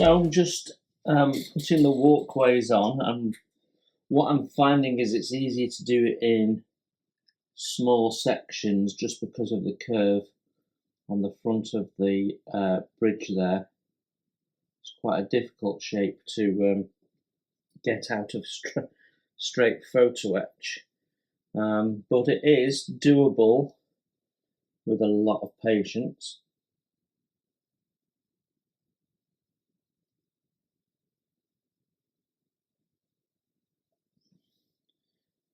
So I'm just putting the walkways on, and what I'm finding is it's easier to do it in small sections just because of the curve on the front of the bridge there. It's quite a difficult shape to get out of straight photo etch, but it is doable with a lot of patience.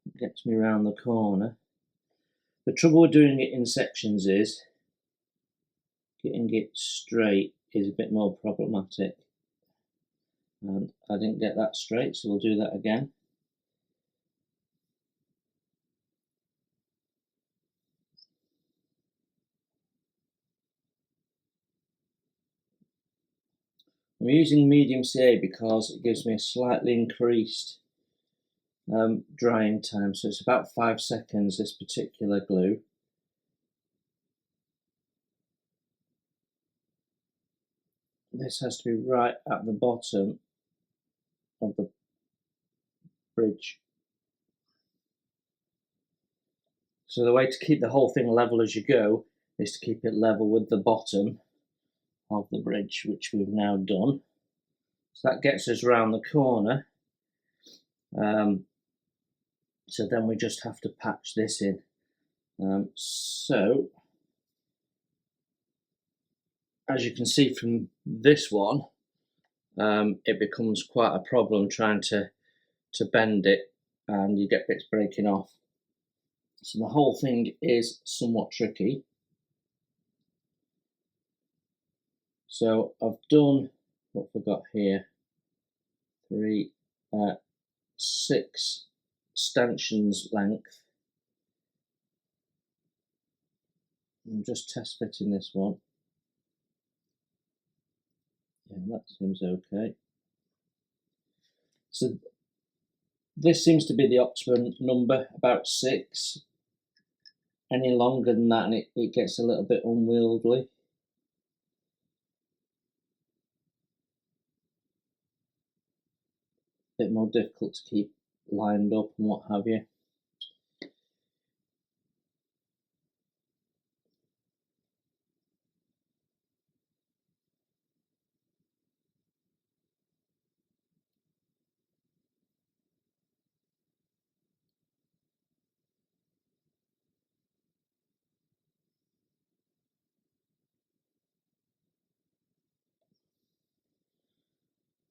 It gets me around the corner. The trouble with doing it in sections is getting it straight is a bit more problematic, and I didn't get that straight, so we'll do that again. I'm using medium CA because it gives me a slightly increased drying time, so it's about 5 seconds, this particular glue. This has to be right at the bottom of the bridge. So the way to keep the whole thing level as you go is to keep it level with the bottom of the bridge, which we've now done. So that gets us around the corner. So then we just have to patch this in. So as you can see from this one, it becomes quite a problem trying to bend it, and you get bits breaking off. So the whole thing is somewhat tricky. So I've done, what have I got here? 6 stanchions length. I'm just test fitting this one. Yeah, that seems okay. So this seems to be the optimum number, about 6. Any longer than that and it gets a little bit unwieldy. Bit more difficult to keep lined up and what have you.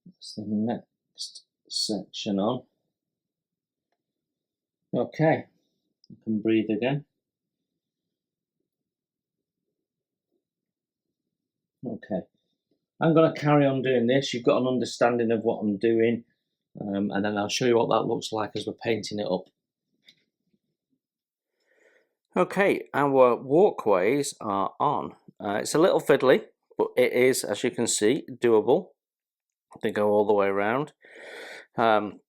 That's the next section on. Okay, I can breathe again. Okay, I'm going to carry on doing this. You've got an understanding of what I'm doing, and then I'll show you what that looks like as we're painting it up. Okay, our walkways are on. It's a little fiddly, but it is, as you can see, doable. They go all the way around, and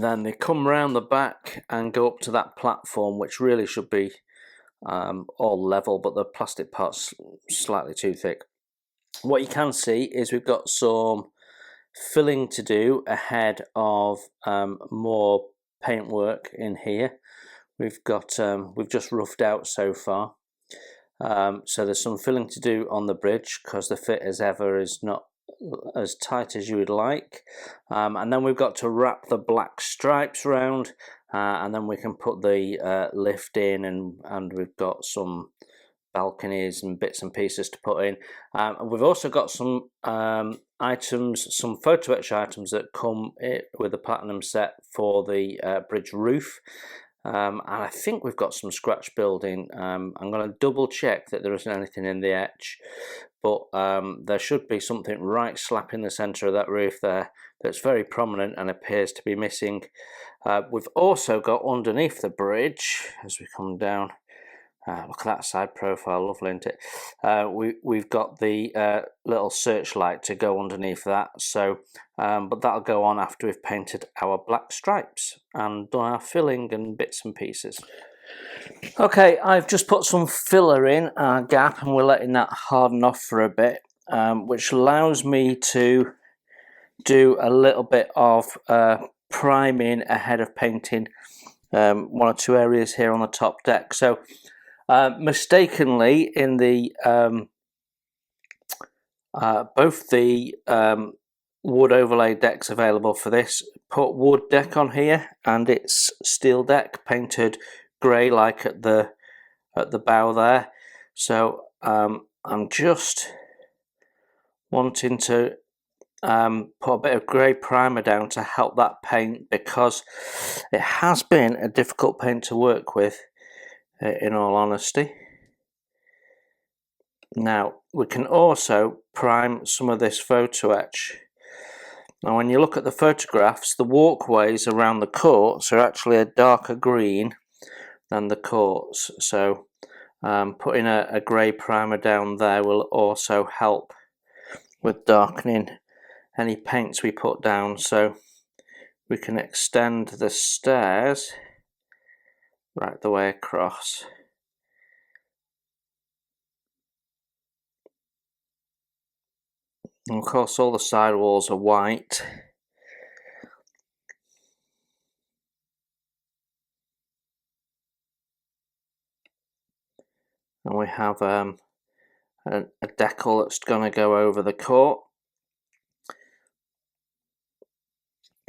then they come round the back and go up to that platform, which really should be all level, but the plastic part's slightly too thick. What you can see is we've got some filling to do ahead of more paintwork in here. We've just roughed out so far, so there's some filling to do on the bridge because the fit as ever is not as tight as you would like, and then we've got to wrap the black stripes around, and then we can put the lift in, and we've got some balconies and bits and pieces to put in. We've also got some items, some photo etch items that come with a platinum set for the bridge roof. And I think we've got some scratch building. I'm going to double check that there isn't anything in the etch, but there should be something right slap in the centre of that roof there that's very prominent and appears to be missing. We've also got underneath the bridge, as we come down, look at that side profile, lovely, isn't it? We've got the little searchlight to go underneath that, so but that'll go on after we've painted our black stripes and done our filling and bits and pieces. Okay, I've just put some filler in our gap and we're letting that harden off for a bit. which allows me to do a little bit of priming ahead of painting one or two areas here on the top deck. So mistakenly, in the both the wood overlay decks available for this put wood deck on here, and it's steel deck painted grey like at the bow there. So I'm just wanting to put a bit of grey primer down to help that paint, because it has been a difficult paint to work with, in all honesty. Now we can also prime some of this photo etch. Now when you look at the photographs, the walkways around the courts are actually a darker green than the courts, so putting a grey primer down there will also help with darkening any paints we put down. So we can extend the stairs right the way across. And of course all the side walls are white. And we have a decal that's going to go over the court.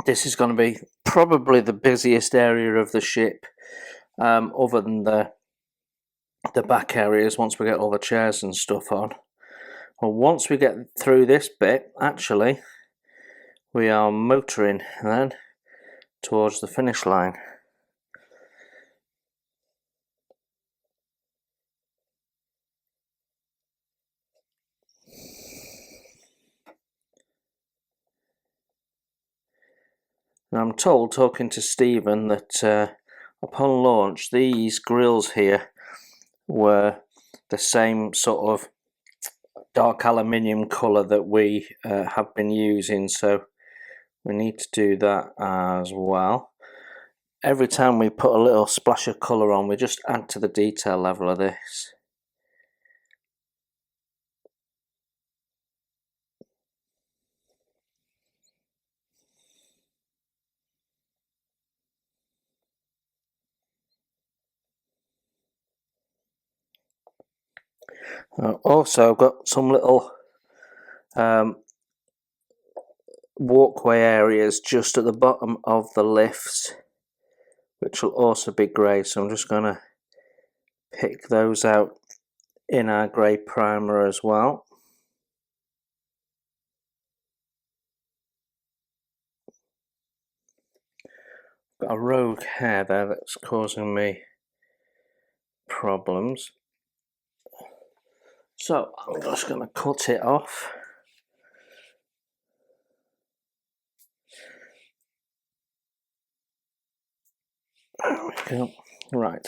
This is going to be probably the busiest area of the ship, other than the back areas, once we get all the chairs and stuff on. Well, once we get through this bit, actually, we are motoring then towards the finish line. And I'm told, talking to Stephen, that upon launch these grills here were the same sort of dark aluminium colour that we have been using, so we need to do that as well. Every time we put a little splash of colour on, we just add to the detail level of this. Also, I've got some little walkway areas just at the bottom of the lifts, which will also be grey, so I'm just going to pick those out in our grey primer as well. Got a rogue hair there that's causing me problems, so I'm just going to cut it off. There we go. Right.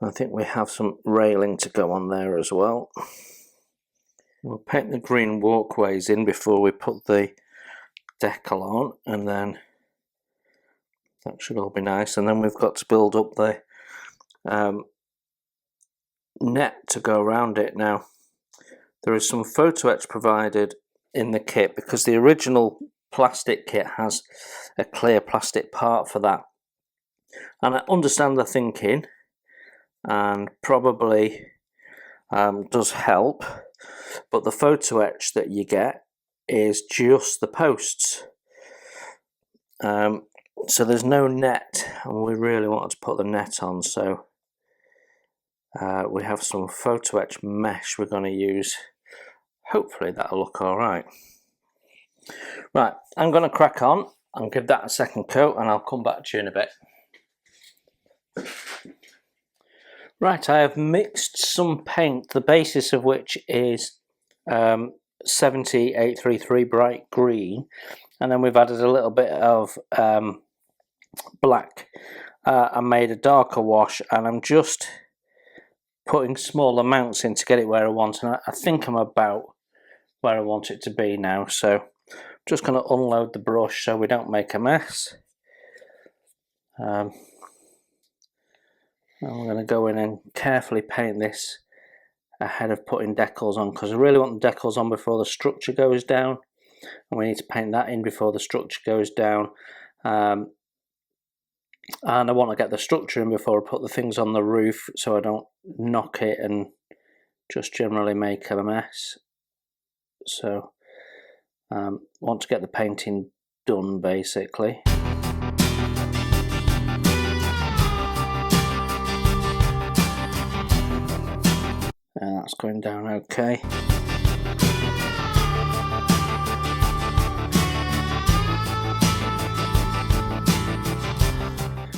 I think we have some railing to go on there as well. We'll paint the green walkways in before we put the decal on, and then that should all be nice. And then we've got to build up the net to go around it. Now there is some photo etch provided in the kit, because the original plastic kit has a clear plastic part for that, and I understand the thinking and probably does help, but the photo etch that you get is just the posts, so there's no net, and we really wanted to put the net on, so we have some photo etch mesh we're going to use. Hopefully that'll look alright. Right, I'm going to crack on and give that a second coat, and I'll come back to you in a bit. Right, I have mixed some paint, the basis of which is 70833 bright green, and then we've added a little bit of black. I made a darker wash, and I'm just putting small amounts in to get it where I want, and I think I'm about where I want it to be now. So I'm just going to unload the brush so we don't make a mess. I'm going to go in and carefully paint this ahead of putting decals on, because I really want the decals on before the structure goes down, and we need to paint that in before the structure goes down. And I want to get the structure in before I put the things on the roof, so I don't knock it and just generally make a mess. So want to get the painting done basically. And that's going down okay.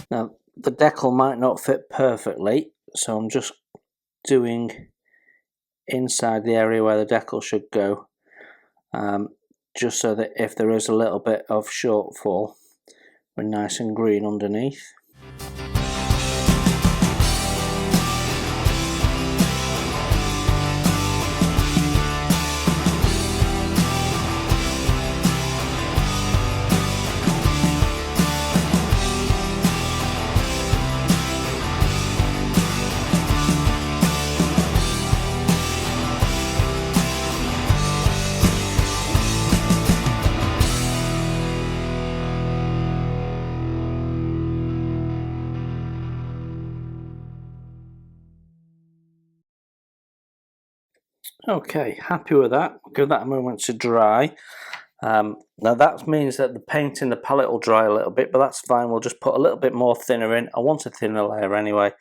Now the decal might not fit perfectly, so I'm just doing inside the area where the decal should go, just so that if there is a little bit of shortfall, we're nice and green underneath. Okay, happy with that. Give that a moment to dry. Now that means that the paint in the palette will dry a little bit, but that's fine. We'll just put a little bit more thinner in. I want a thinner layer anyway,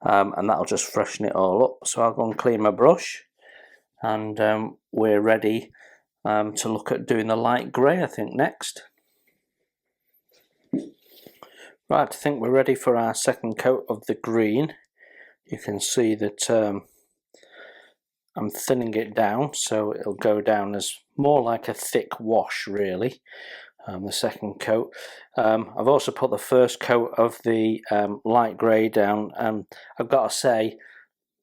and that'll just freshen it all up. So I'll go and clean my brush, and we're ready to look at doing the light grey, I think, next. Right, I think we're ready for our second coat of the green. You can see that I'm thinning it down, so it'll go down as more like a thick wash really, the second coat. I've also put the first coat of the light grey down, and I've got to say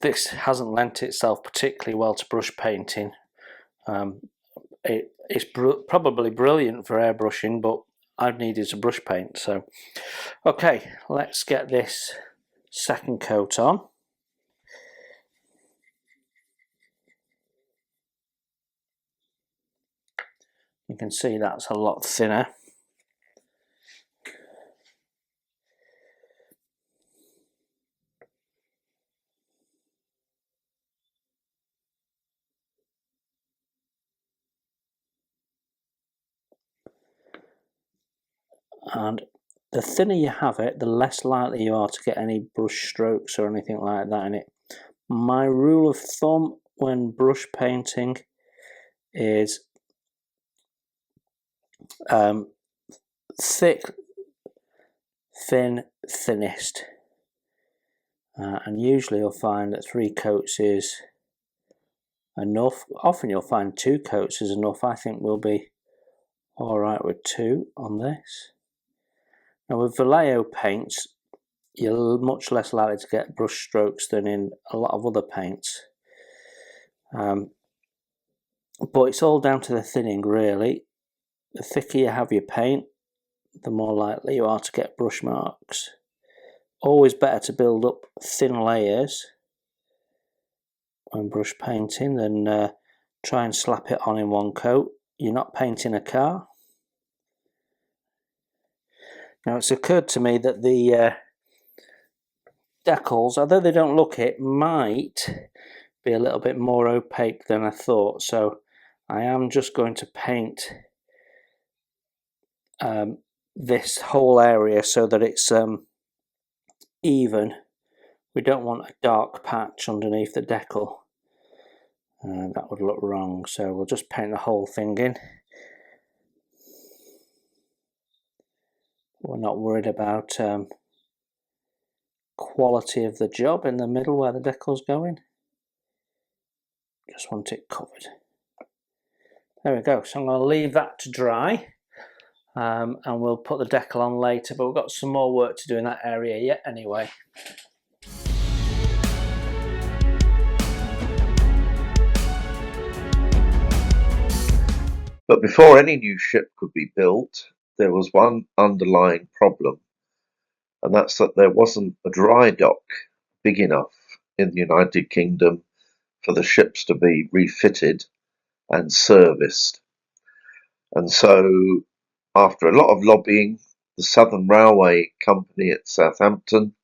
this hasn't lent itself particularly well to brush painting. It's probably brilliant for airbrushing, but I've needed to brush paint. So okay, let's get this second coat on. You can see that's a lot thinner. And the thinner you have it, the less likely you are to get any brush strokes or anything like that in it. My rule of thumb when brush painting is thick, thin, thinnest, and usually you'll find that 3 coats is enough. Often you'll find 2 coats is enough. I think we'll be alright with 2 on this. Now with Vallejo paints, you're much less likely to get brush strokes than in a lot of other paints, but it's all down to the thinning really. The thicker you have your paint, the more likely you are to get brush marks. Always better to build up thin layers when brush painting than try and slap it on in one coat. You're not painting a car. Now it's occurred to me that the decals, although they don't look it, might be a little bit more opaque than I thought, so I am just going to paint this whole area so that it's even. We don't want a dark patch underneath the decal, that would look wrong, so we'll just paint the whole thing in. We're not worried about quality of the job in the middle where the decal's going. Just want it covered. There we go. So I'm going to leave that to dry, and we'll put the decal on later, but we've got some more work to do in that area yet anyway. But before any new ship could be built, there was one underlying problem, and that's that there wasn't a dry dock big enough in the United Kingdom for the ships to be refitted and serviced. And so, after a lot of lobbying, the Southern Railway Company at Southampton,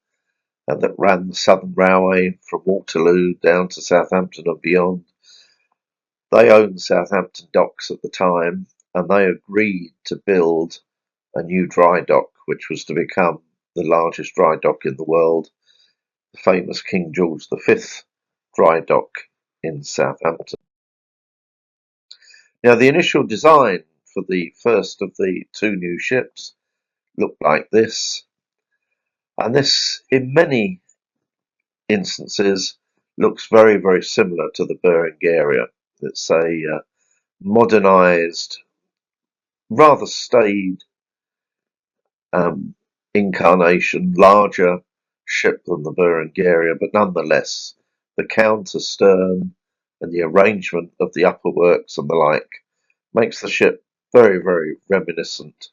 that ran the Southern Railway from Waterloo down to Southampton and beyond, they owned Southampton Docks at the time, and they agreed to build a new dry dock, which was to become the largest dry dock in the world, the famous King George V dry dock in Southampton. Now, the initial design for the first of the two new ships looked like this, and this, in many instances, looks very, very similar to the Berengaria. It's a modernised, rather staid incarnation, larger ship than the Berengaria, but nonetheless, the counter stern and the arrangement of the upper works and the like makes the ship very, very reminiscent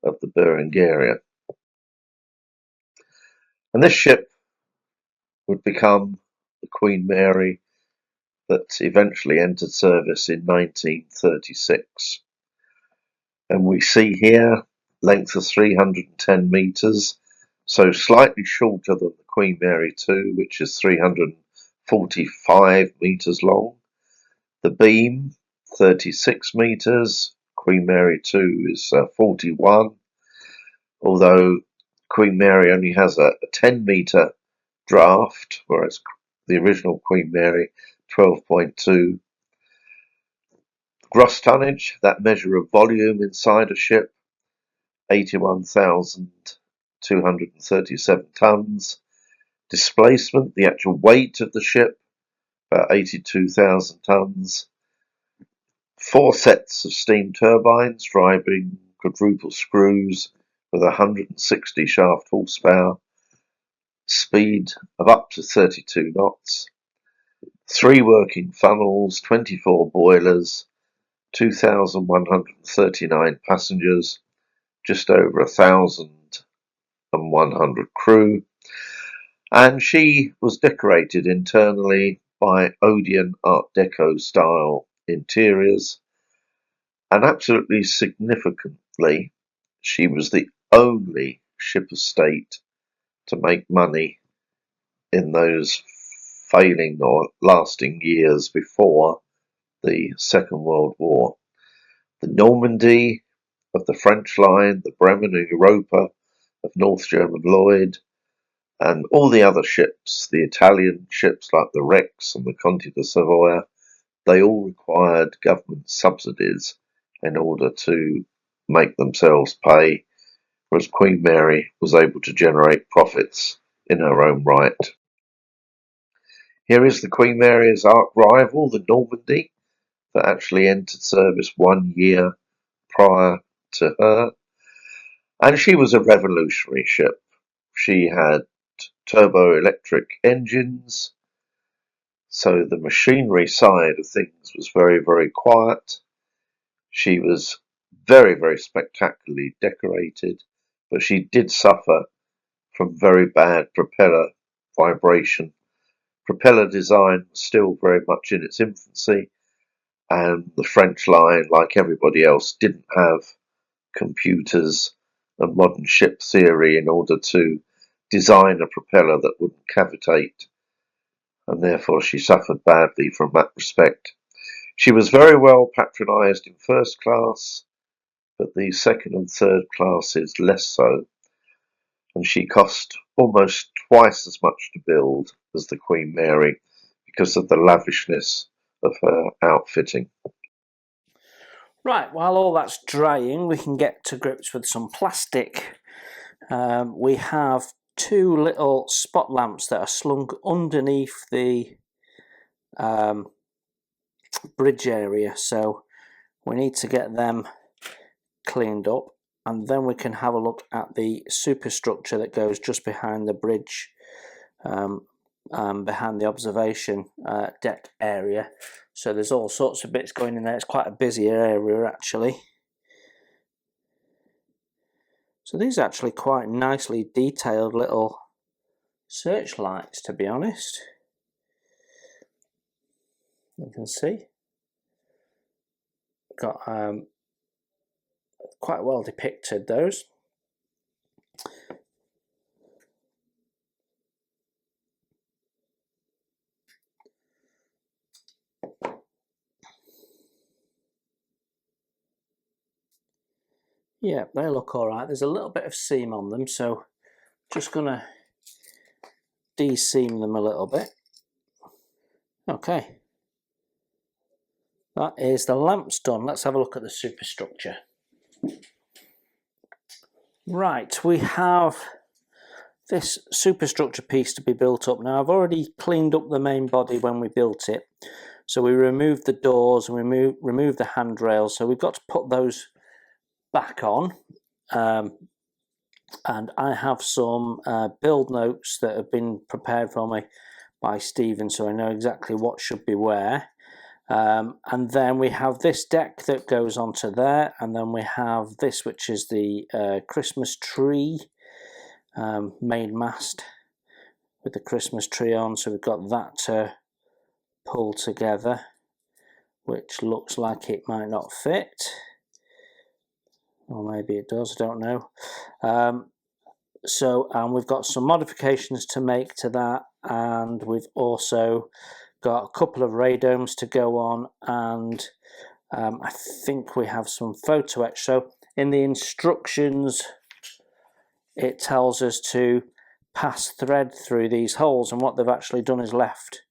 of the Berengaria. And this ship would become the Queen Mary that eventually entered service in 1936. And we see here length of 310 metres, so slightly shorter than the Queen Mary 2, which is 345 metres long. The beam, 36 metres, Queen Mary 2 is 41, although Queen Mary only has a 10 metre draft, whereas the original Queen Mary 12.2. Gross tonnage, that measure of volume inside a ship, 81,237 tons. Displacement, the actual weight of the ship, about 82,000 tons. 4 sets of steam turbines driving quadruple screws with 160 shaft horsepower, speed of up to 32 knots. 3 working funnels, 24 boilers, 2,139 passengers, just over 1,100 crew, and she was decorated internally by Odeon Art Deco style interiors, and absolutely significantly, she was the only ship of state to make money in those failing or lasting years before the Second World War. The Normandy of the French line, the Bremen and Europa of North German Lloyd, and all the other ships, the Italian ships like the Rex and the Conte de Savoia, they all required government subsidies in order to make themselves pay, whereas Queen Mary was able to generate profits in her own right. Here is the Queen Mary's arch rival, the Normandy, that actually entered service 1 year prior to her. And she was a revolutionary ship. She had turbo-electric engines, so the machinery side of things was very, very quiet. She was very, very spectacularly decorated, but she did suffer from very bad propeller vibration. Propeller design was still very much in its infancy, and the French line, like everybody else, didn't have computers and modern ship theory in order to design a propeller that wouldn't cavitate, and therefore she suffered badly from that respect. She was very well patronised in first class, but the second and third classes less so, and she cost almost twice as much to build as the Queen Mary because of the lavishness of her outfitting. Right, while all that's drying, we can get to grips with some plastic. We have 2 little spot lamps that are slung underneath the bridge area, so we need to get them cleaned up, and then we can have a look at the superstructure that goes just behind the bridge, behind the observation deck area. So there's all sorts of bits going in there. It's quite a busy area actually. So these are actually quite nicely detailed little searchlights, to be honest. You can see. Got quite well depicted those. Yeah, they look all right. There's a little bit of seam on them, so just gonna de-seam them a little bit. Okay, that is the lamps done. Let's have a look at the superstructure. Right, we have this superstructure piece to be built up. Now I've already cleaned up the main body when we built it. So we removed the doors and we removed the handrails. So we've got to put those back on. And I have some build notes that have been prepared for me by Stephen, so I know exactly what should be where. And then we have this deck that goes onto there, and then we have this, which is the Christmas tree main mast with the Christmas tree on. So we've got that to pull together, which looks like it might not fit, or maybe it does, I don't know. And we've got some modifications to make to that, and we've also got a couple of radomes to go on, and I think we have some photo etch. So in the instructions it tells us to pass thread through these holes, and what they've actually done is left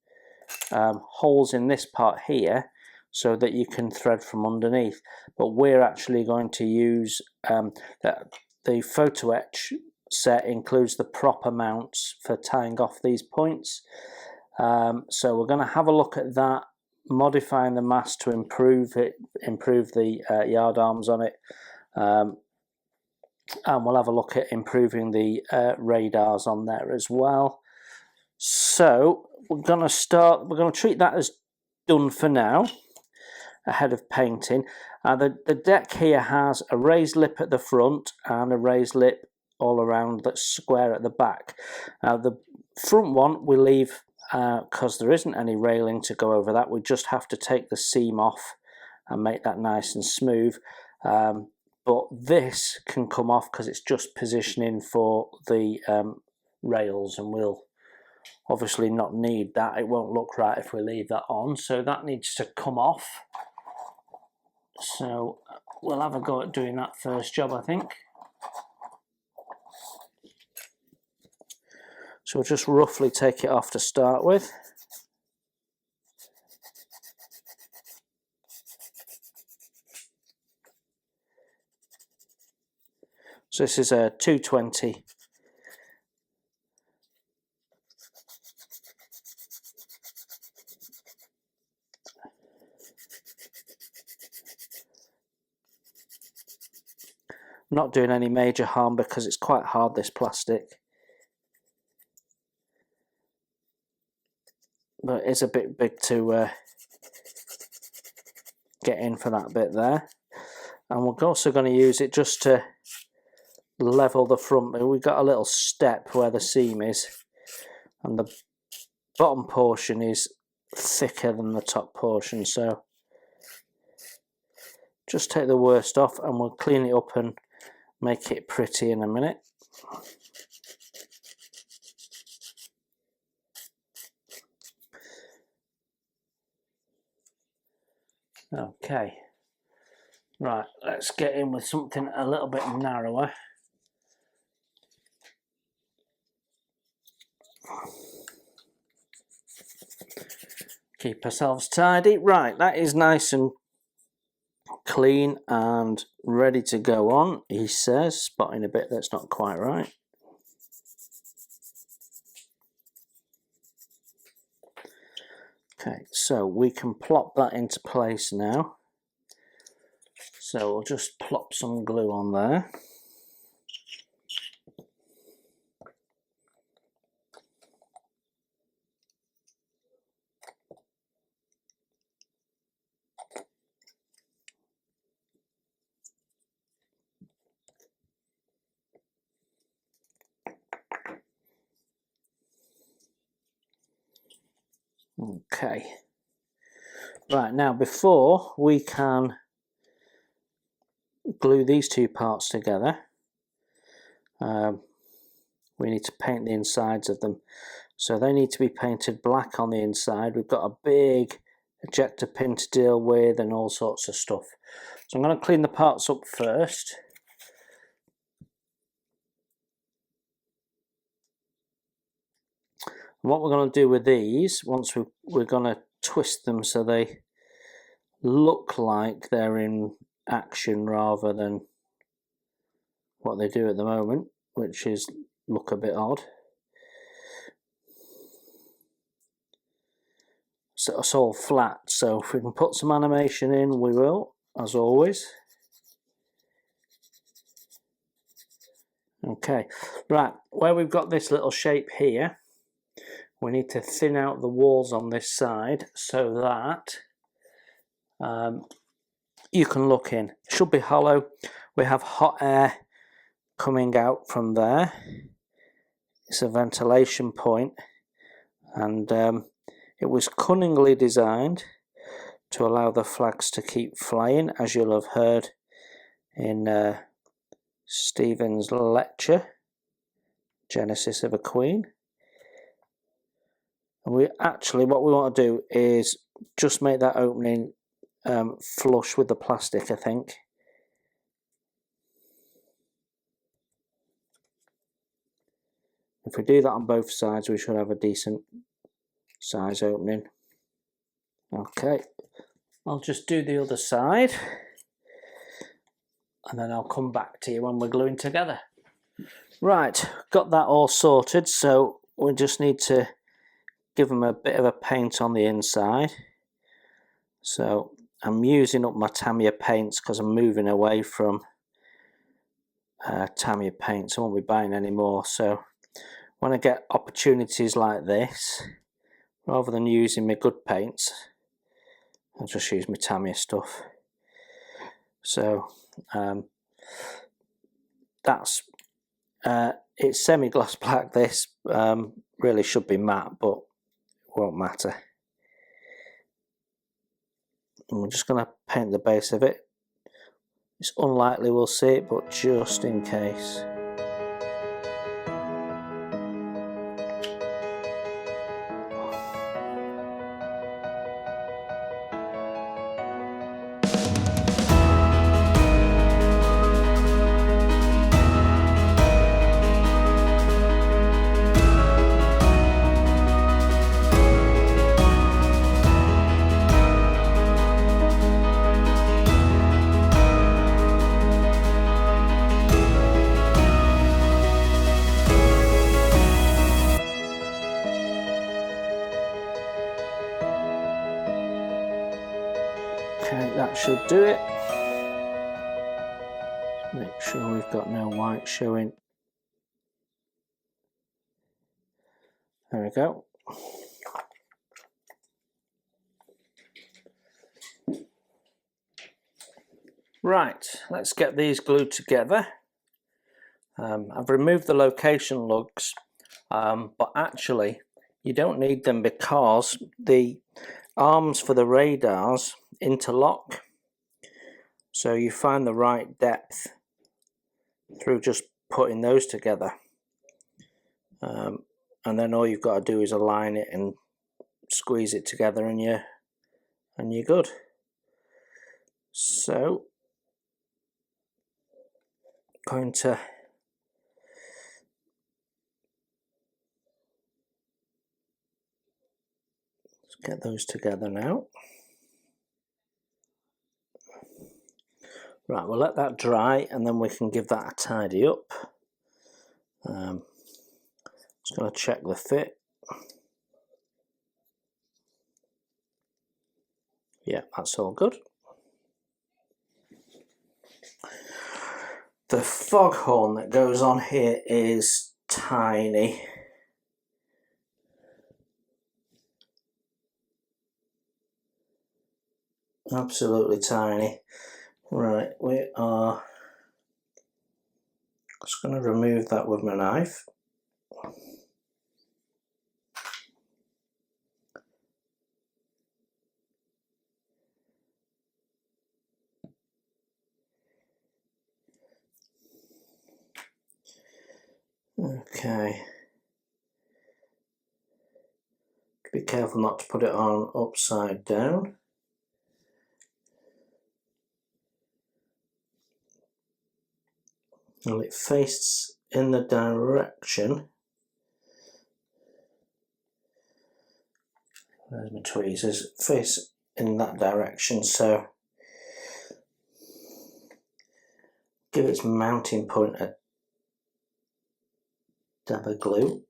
holes in this part here so that you can thread from underneath. But we're actually going to use the photo etch set includes the proper mounts for tying off these points. So we're going to have a look at that, modifying the mast to improve the yard arms on it, and we'll have a look at improving the radars on there as well. So we're going to treat that as done for now, ahead of painting. The deck here has a raised lip at the front and a raised lip all around that's square at the back. The front one we leave because there isn't any railing to go over that. We just have to take the seam off and make that nice and smooth. But this can come off because it's just positioning for the rails, and we'll obviously not need that. It won't look right if we leave that on, so that needs to come off. So we'll have a go at doing that first job, I think. So we'll just roughly take it off to start with. So this is a 220. Not doing any major harm because it's quite hard, this plastic. But it's a bit big to get in for that bit there. And we're also going to use it just to level the front. We've got a little step where the seam is, and the bottom portion is thicker than the top portion, so just take the worst off and we'll clean it up and make it pretty in a minute. Okay, right, let's get in with something a little bit narrower. Keep ourselves tidy. Right, that is nice and clean and ready to go on, he says, spotting a bit that's not quite right. Okay, so we can plop that into place now. So we'll just plop some glue on there. Okay. Right, now before we can glue these two parts together, we need to paint the insides of them. So they need to be painted black on the inside. We've got a big ejector pin to deal with and all sorts of stuff. So I'm going to clean the parts up first. What we're going to do with these, once we're going to twist them so they look like they're in action rather than what they do at the moment, which is look a bit odd. So it's all flat, so if we can put some animation in, we will, as always. Okay, right, where we've got this little shape here, we need to thin out the walls on this side so that you can look in. It should be hollow. We have hot air coming out from there. It's a ventilation point, and it was cunningly designed to allow the flags to keep flying, as you'll have heard in Stephen's lecture, Genesis of a Queen. And what we want to do is just make that opening flush with the plastic, I think. If we do that on both sides, we should have a decent size opening. Okay, I'll just do the other side and then I'll come back to you when we're gluing together. Right, got that all sorted, so we just need to give them a bit of a paint on the inside. So I'm using up my Tamiya paints because I'm moving away from Tamiya paints. I won't be buying any more, so when I get opportunities like this, rather than using my good paints, I'll just use my Tamiya stuff. So that's it's semi-gloss black. This really should be matte, but won't matter. And we're just going to paint the base of it. It's unlikely we'll see it, but just in case. Okay, that should do it. Make sure we've got no white showing. There we go. Right, let's get these glued together. I've removed the location lugs, but actually you don't need them because the arms for the radars interlock, so you find the right depth through just putting those together, and then all you've got to do is align it and squeeze it together and you're good. So going to get those together now. Right, we'll let that dry and then we can give that a tidy up. Just going to check the fit. Yeah, that's all good. The foghorn that goes on here is tiny. Absolutely tiny. Right, we are just going to remove that with my knife. Okay. Be careful not to put it on upside down. Well, it faces in the direction. There's my tweezers. Face in that direction, so give its mounting point a dab of glue.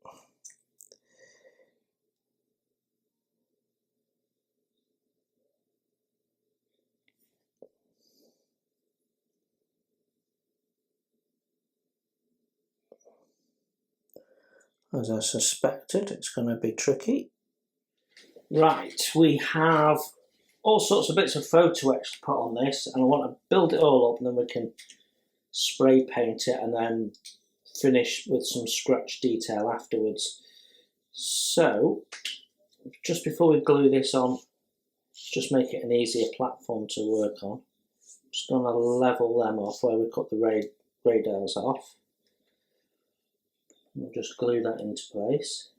As I suspected, it's going to be tricky. Right, we have all sorts of bits of photo etch to put on this, and I want to build it all up and then we can spray paint it and then finish with some scratch detail afterwards. So, just before we glue this on, just make it an easier platform to work on. I'm just going to level them off where we cut the radars off. We'll just glue that into place.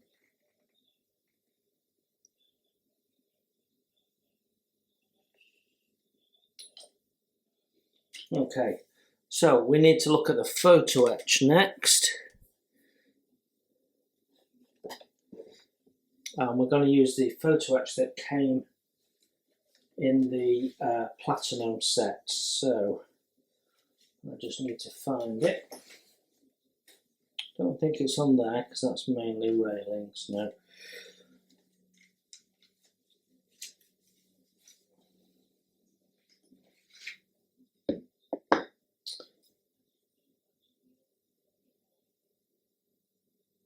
Okay, so we need to look at the photo etch next. We're going to use the photo etch that came in the platinum set. So I just need to find it. Don't think it's on there because that's mainly railings. No.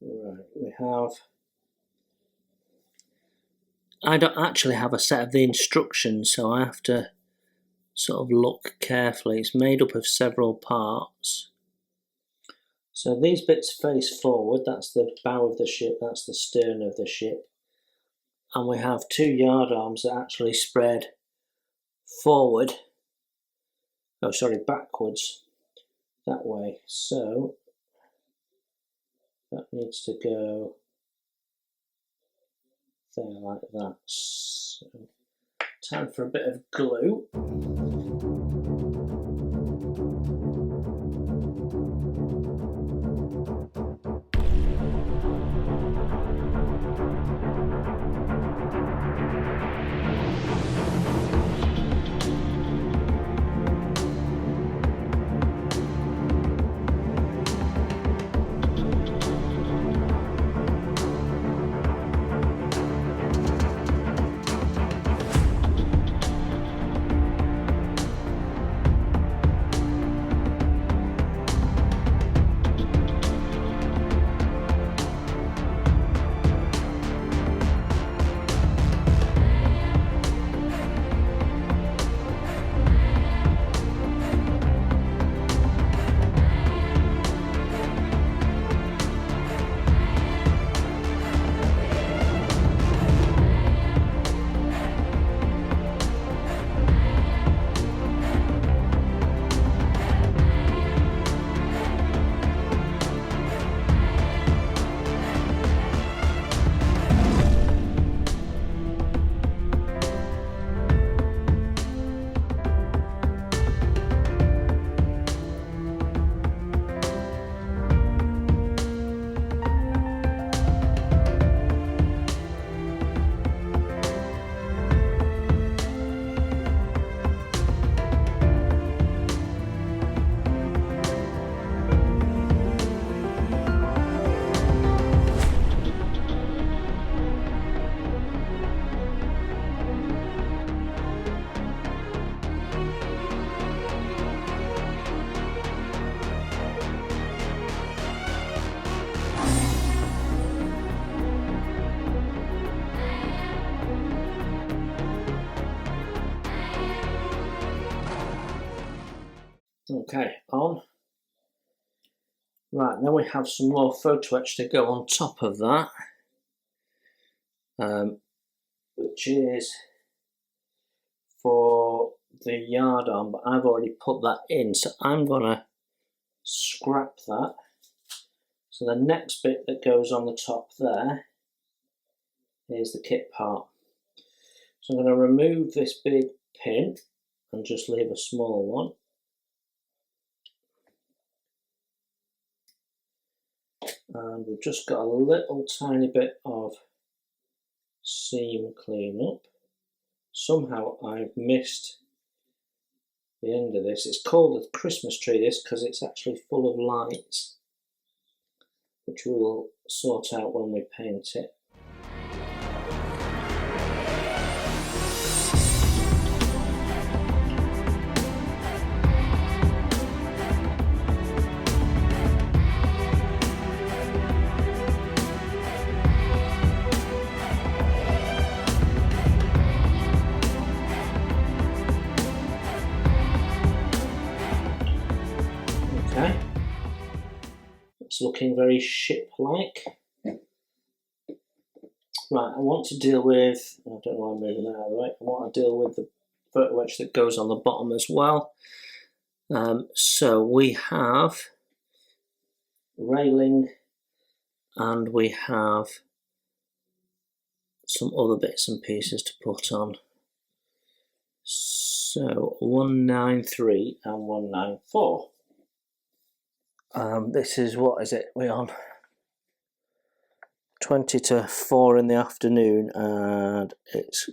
Right, we have. I don't actually have a set of the instructions, so I have to sort of look carefully. It's made up of several parts. So these bits face forward, that's the bow of the ship, that's the stern of the ship. And we have two yard arms that actually spread forward, oh sorry, backwards, that way. So that needs to go there like that. So, time for a bit of glue. Okay, on. Right, now we have some more photo etch to go on top of that, which is for the yard arm, but I've already put that in, so I'm going to scrap that. So the next bit that goes on the top there is the kit part. So I'm going to remove this big pin and just leave a small one. And we've just got a little tiny bit of seam cleanup. Somehow I've missed the end of this. It's called a Christmas tree, this, because it's actually full of lights, which we will sort out when we paint it. Okay, it's looking very ship-like. Right, I want to deal with, I don't know why I'm moving that out of the way, I want to deal with the photo etch that goes on the bottom as well. So we have railing and we have some other bits and pieces to put on. So 193 and 194. This is, what is it, we're on 20 to 4 in the afternoon, and it's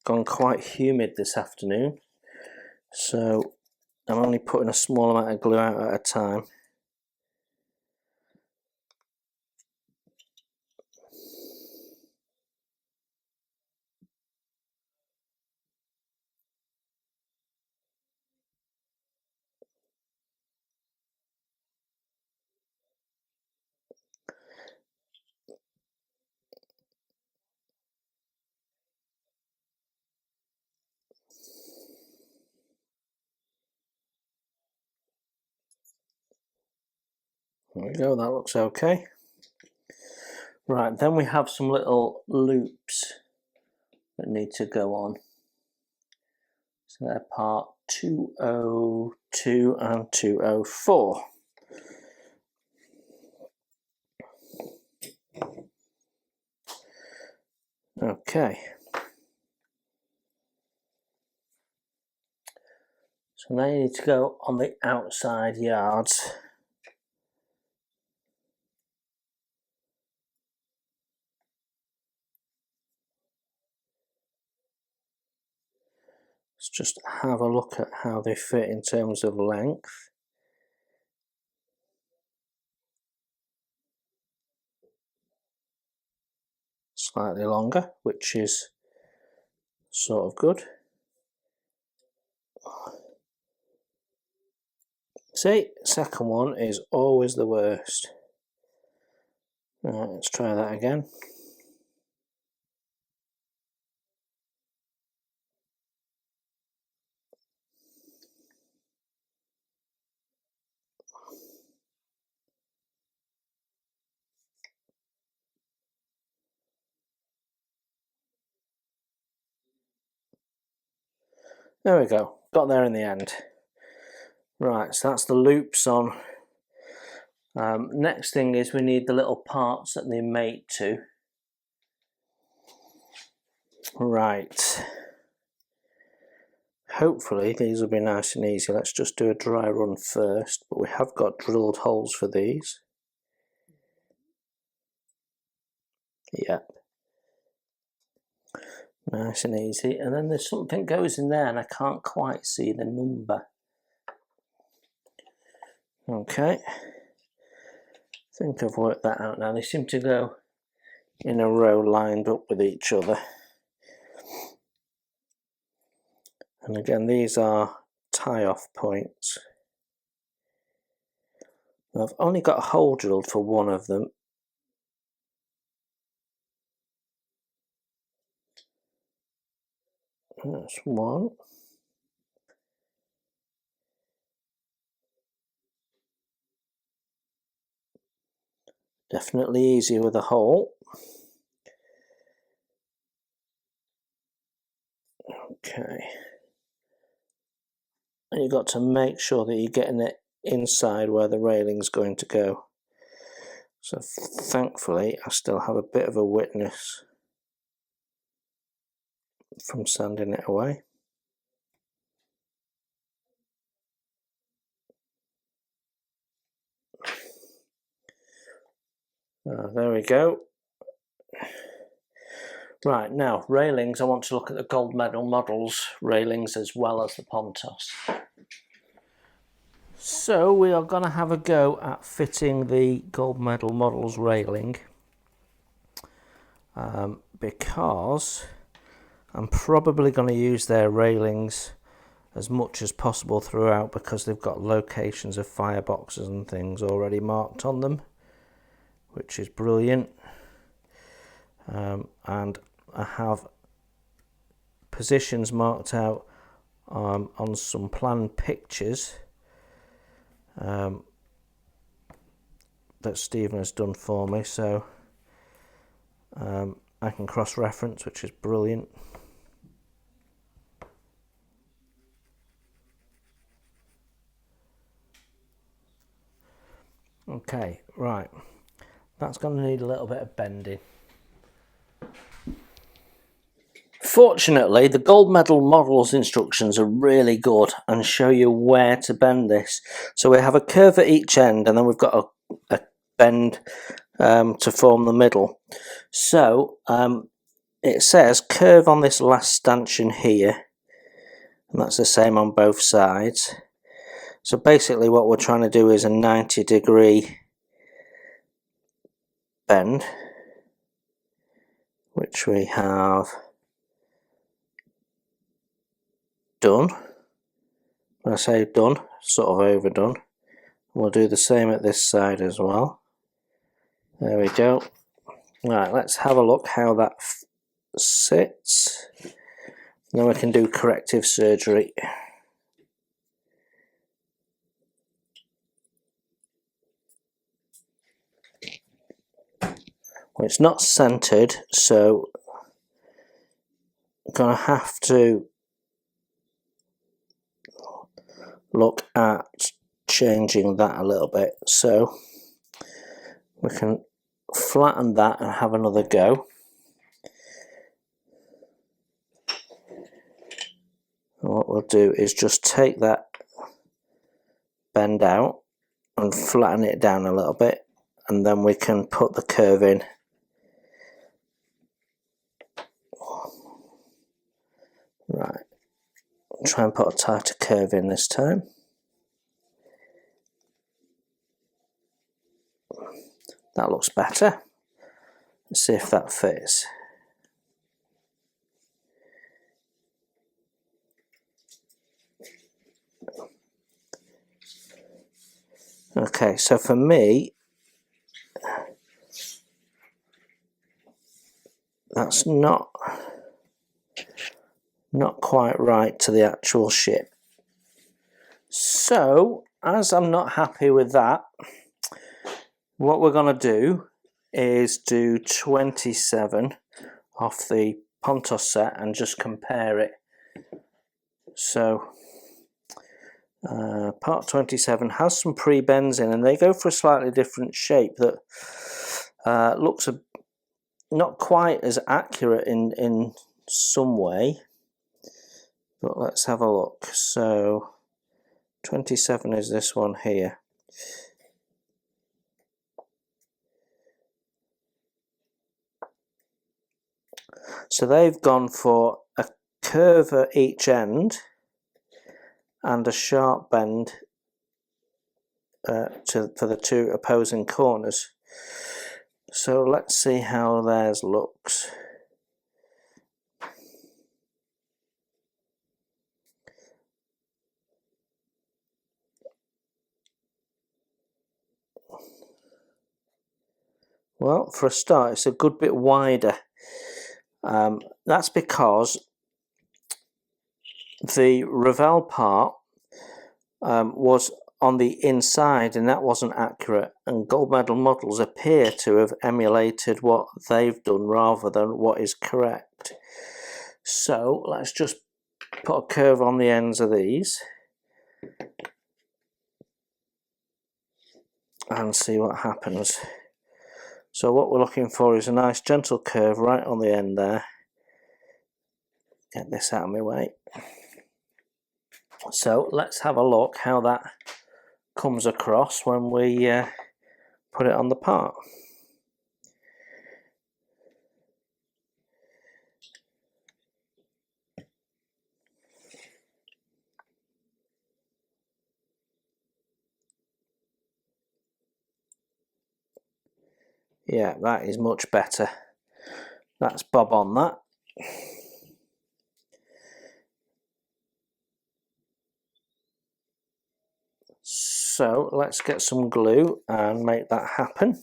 gone quite humid this afternoon, so I'm only putting a small amount of glue out at a time. There we go, that looks okay. Right, then we have some little loops that need to go on. So they're part 202 and 204. Okay. So they need to go on the outside yards. Let's just have a look at how they fit in terms of length. Slightly longer, which is sort of good. See, second one is always the worst. Right, let's try that again. There we go, got there in the end. Right, so that's the loops on. Next thing is we need the little parts that they mate to. Right. Hopefully these will be nice and easy. Let's just do a dry run first, but we have got drilled holes for these. Yep. Nice and easy. And then there's something goes in there and I can't quite see the number. Okay. I think I've worked that out now. They seem to go in a row lined up with each other. And again, these are tie-off points. I've only got a hole drilled for one of them. That's one. Definitely easier with a hole. Okay. And you've got to make sure that you're getting it inside where the railing's going to go. So thankfully I still have a bit of a witness from sanding it away. There we go. Right, now railings, I want to look at the gold medal models railings as well as the Pontos. So we are going to have a go at fitting the gold medal models railing, because I'm probably going to use their railings as much as possible throughout, because they've got locations of fireboxes and things already marked on them, which is brilliant. And I have positions marked out on some planned pictures that Stephen has done for me, so I can cross-reference, which is brilliant. Okay, right, that's going to need a little bit of bending. Fortunately, the gold medal models instructions are really good and show you where to bend this. So we have a curve at each end, and then we've got a bend to form the middle. So it says curve on this last stanchion here, and that's the same on both sides. So basically what we're trying to do is a 90-degree bend, which we have done. When I say done, sort of overdone. We'll do the same at this side as well. There we go. Right, let's have a look how that sits. Then we can do corrective surgery. Well, it's not centered, so I'm going to have to look at changing that a little bit. So we can flatten that and have another go. And what we'll do is just take that bend out and flatten it down a little bit, and then we can put the curve in. Right, try and put a tighter curve in this time. That looks better. Let's see if that fits. Okay, so for me, that's not quite right to the actual ship. So, as I'm not happy with that, what we're going to do is do 27 off the Pontos set and just compare it. So, part 27 has some pre-bends in, and they go for a slightly different shape that looks not quite as accurate in some way. But let's have a look. So 27 is this one here. So they've gone for a curve at each end and a sharp bend for the two opposing corners. So let's see how theirs looks. Well, for a start, it's a good bit wider. That's because the Ravel part was on the inside, and that wasn't accurate, and gold medal models appear to have emulated what they've done rather than what is correct. So let's just put a curve on the ends of these and see what happens. So what we're looking for is a nice gentle curve right on the end there. Get this out of my way. So let's have a look how that comes across when we put it on the part. Yeah, that is much better. That's bob on that. So let's get some glue and make that happen.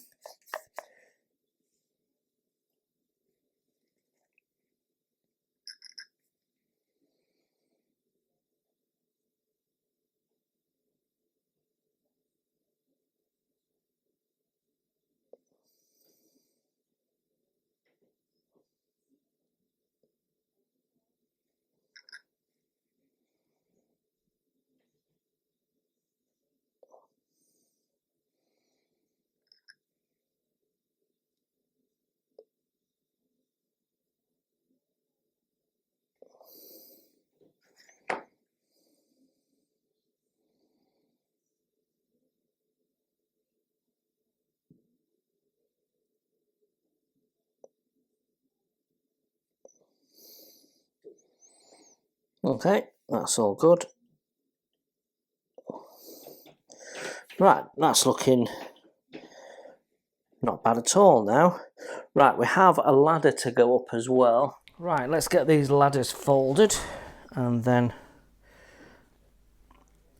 Okay, that's all good. Right, that's looking not bad at all now. Right, we have a ladder to go up as well. Right, let's get these ladders folded and then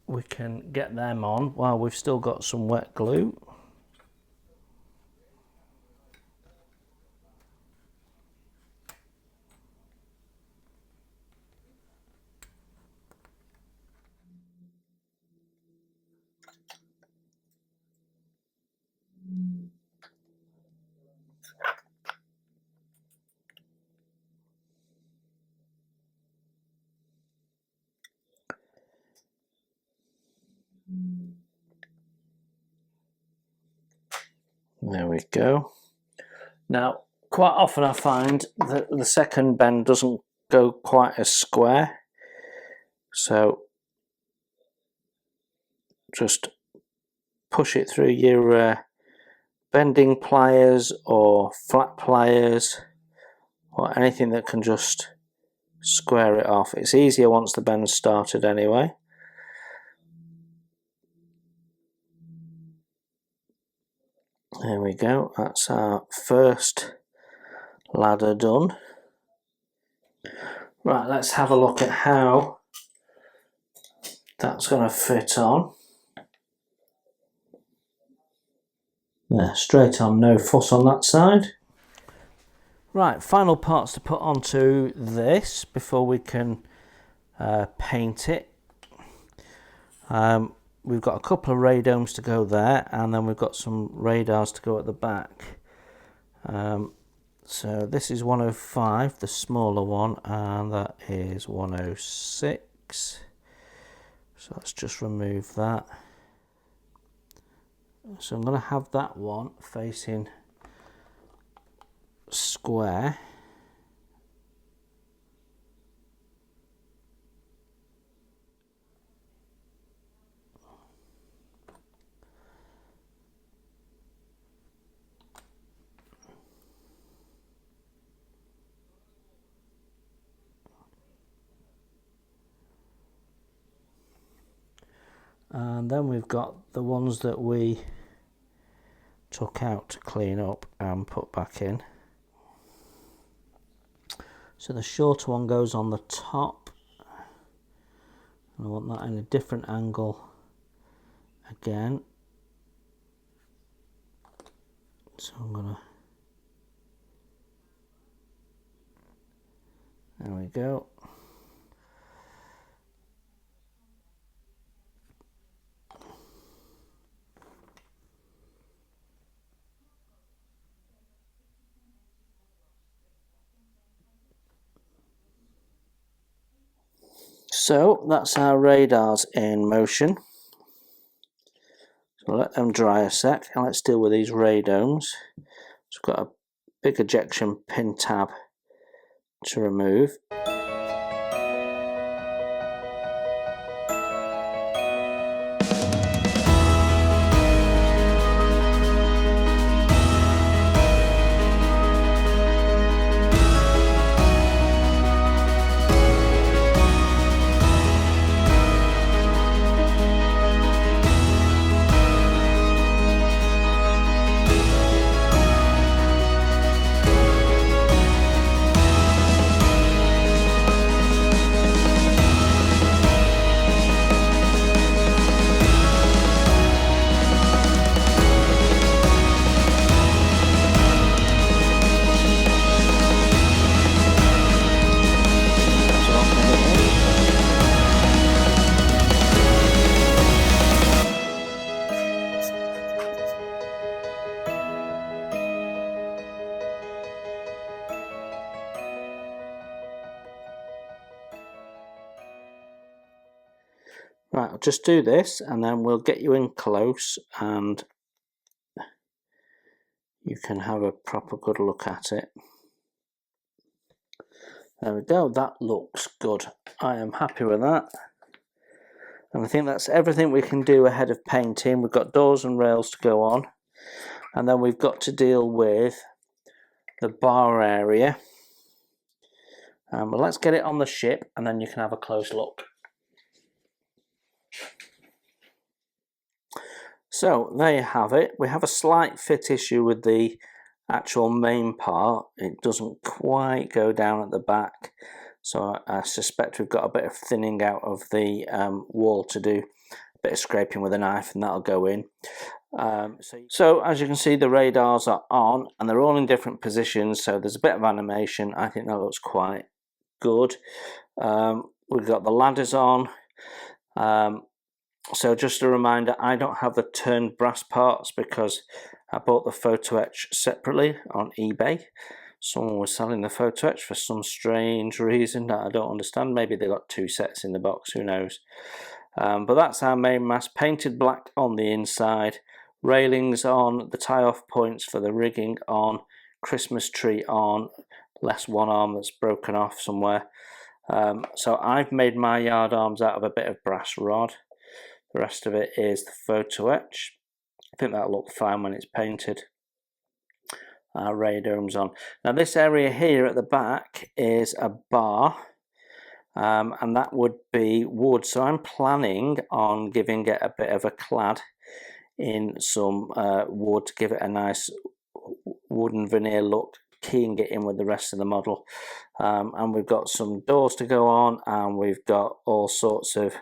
we can get them on while we've still got some wet glue. There we go. Now, quite often I find that the second bend doesn't go quite as square, so just push it through your bending pliers or flat pliers or anything that can just square it off. It's easier once the bend's started anyway. There we go, that's our first ladder done. Right, let's have a look at how that's going to fit on. Yeah, straight on, no fuss on that side. Right, final parts to put onto this before we can paint it. We've got a couple of radomes to go there, and then we've got some radars to go at the back. So this is 105, the smaller one, and that is 106. So let's just remove that. So I'm going to have that one facing square. And then we've got the ones that we took out to clean up and put back in. So the shorter one goes on the top, and I want that in a different angle again. So I'm gonna, there we go. So that's our radars in motion. So let them dry a sec, and let's deal with these radomes. It's got a big ejection pin tab to remove. Right, I'll just do this and then we'll get you in close and you can have a proper good look at it. There we go, that looks good. I am happy with that. And I think that's everything we can do ahead of painting. We've got doors and rails to go on. And then we've got to deal with the bar area. But let's get it on the ship and then you can have a close look. So there you have it. We have a slight fit issue with the actual main part. It doesn't quite go down at the back. So I suspect we've got a bit of thinning out of the wall to do. A bit of scraping with a knife and that'll go in. So as you can see, the radars are on and they're all in different positions. So there's a bit of animation. I think that looks quite good. We've got the ladders on. So just a reminder, I don't have the turned brass parts because I bought the photo etch separately on eBay. Someone was selling the photo etch for some strange reason that I don't understand. Maybe they got two sets in the box, who knows. But that's our main mast, painted black on the inside, railings on, the tie-off points for the rigging on, Christmas tree on, less one arm that's broken off somewhere. So I've made my yard arms out of a bit of brass rod. The rest of it is the photo etch. I think that'll look fine when it's painted. Our radar's on. Now this area here at the back is a bar, and that would be wood. So I'm planning on giving it a bit of a clad in some wood to give it a nice wooden veneer look, keying it in with the rest of the model. And we've got some doors to go on, and we've got all sorts of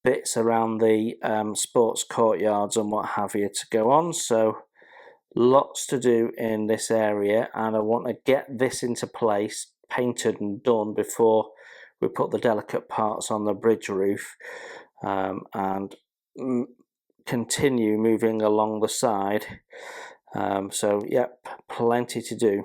bits around the sports courtyards and what have you to go on. So lots to do in this area, and I want to get this into place, painted and done before we put the delicate parts on the bridge roof, and continue moving along the side. So yep, plenty to do.